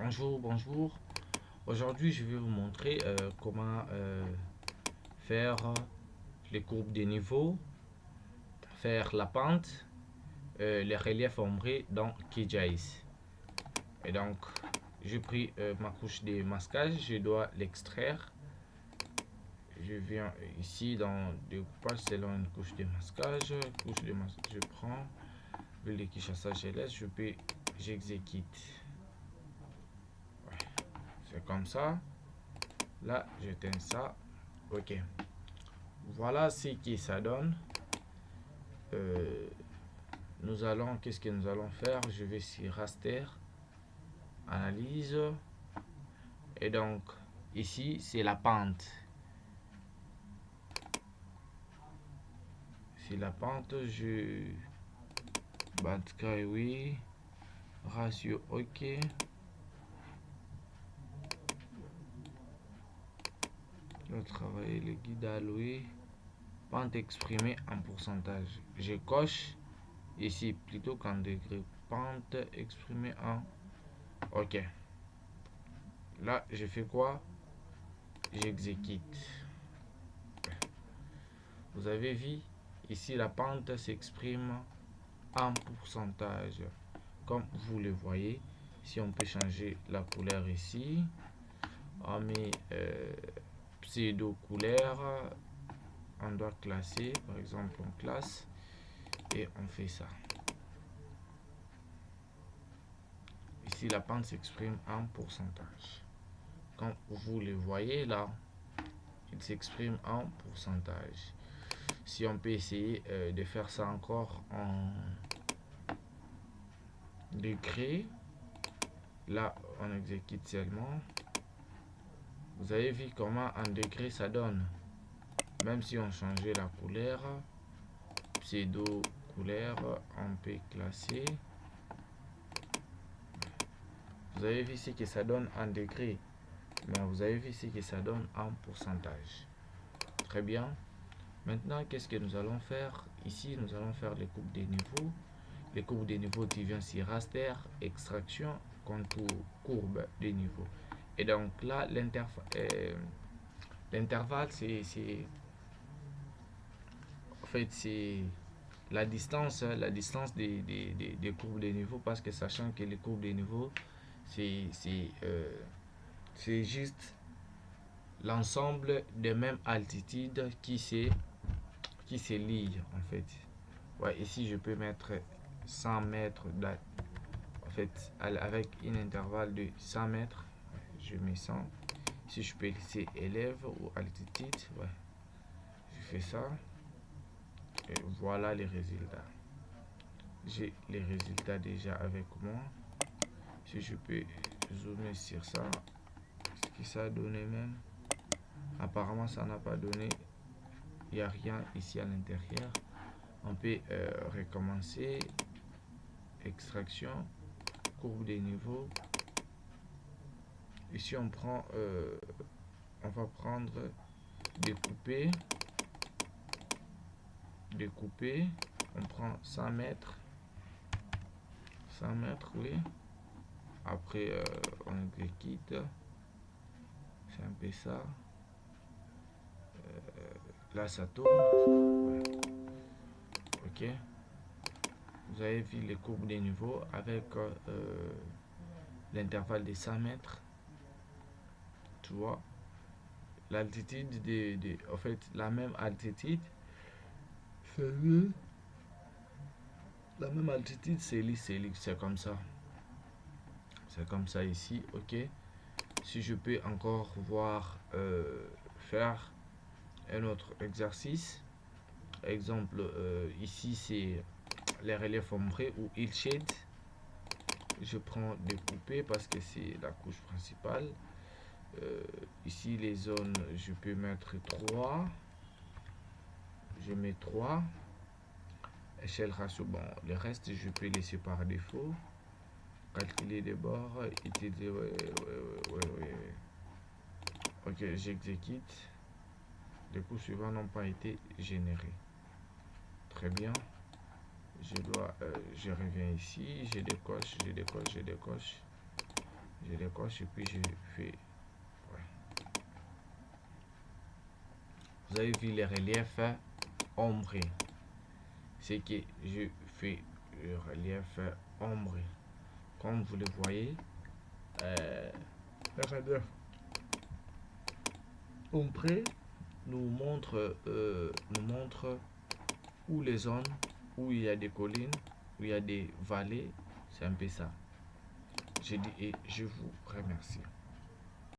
Bonjour. Aujourd'hui, je vais vous montrer comment faire les courbes des niveaux, faire la pente, les reliefs ombrés dans QGIS. Et donc, j'ai pris ma couche de masquage, je dois l'extraire. Je viens ici dans découpage selon une couche de masquage. Je prends le liquide chassage, je laisse, j'exécute. C'est comme ça. Là, j'éteins ça. Ok. Voilà ce que ça donne. Qu'est-ce que nous allons faire? Je vais sur raster, analyse. Et donc, ici, c'est la pente. C'est la pente, Bantka, oui. Ratio, ok. Le travail, le guidal, oui. Pente exprimée en pourcentage. Je coche ici plutôt qu'en degré. Pente exprimée en... Ok. Là, je fais quoi? J'exécute. Vous avez vu, ici la pente s'exprime en pourcentage. Comme vous le voyez, si on peut changer la couleur ici, on met pseudo couleur, on doit classer, par exemple on classe et on fait ça. Ici la pente s'exprime en pourcentage. Comme vous le voyez là, il s'exprime en pourcentage. Si on peut essayer de faire ça encore en degrés, là on exécute seulement. Vous avez vu comment en degrés ça donne. Même si on changeait la couleur, pseudo couleur, on peut classer. Vous avez vu ce que ça donne en degrés, mais vous avez vu ce que ça donne en pourcentage. Très bien. Maintenant, qu'est-ce que nous allons faire? Ici, nous allons faire les coupes des niveaux. Les courbes des niveaux, tu viens sur raster, extraction, contour, courbe des niveaux. Et donc là, l'intervalle, c'est la distance des courbes des niveaux, parce que sachant que les courbes des niveaux, c'est juste l'ensemble des mêmes altitudes qui se lient en fait. Ouais, ici je peux mettre 100 mètres en fait avec un intervalle de 100 mètres. Je mets 100. Si je peux laisser élève ou altitude, ouais, je fais ça. Et voilà les résultats. J'ai les résultats déjà avec moi. Si je peux zoomer sur ça, ce que ça a donné même. Apparemment, ça n'a pas donné. Il n'y a rien ici à l'intérieur. On peut recommencer. Extraction, courbe des niveaux. Ici, on va prendre découper. On prend 100 mètres. 100 mètres, oui. Après, on exécute. C'est un peu ça. Là, ça tourne. Ouais. Ok. Vous avez vu les courbes des niveaux avec l'intervalle de 100 mètres. Tu vois, l'altitude en fait, la même altitude. La même altitude, c'est comme ça. C'est comme ça ici, ok. Si je peux encore faire un autre exercice. Exemple, ici c'est les reliefs ombrés ou hillshade. Je prends découper parce que c'est la couche principale. Ici les zones, je peux mettre 3. Je mets 3. Échelle ratio, bon, le reste je peux laisser par défaut. Calculer les bords, utiliser, ouais. Ok, j'exécute. Les coups suivants n'ont pas été générés. Très bien. Je reviens ici, je décoche. Je les coche et puis je fais. Ouais. Vous avez vu les reliefs ombrés. C'est que je fais le relief ombré. Comme vous le voyez, le relief ombré nous montre où les zones où il y a des collines, où il y a des vallées. C'est un peu ça. Je dis et je vous remercie.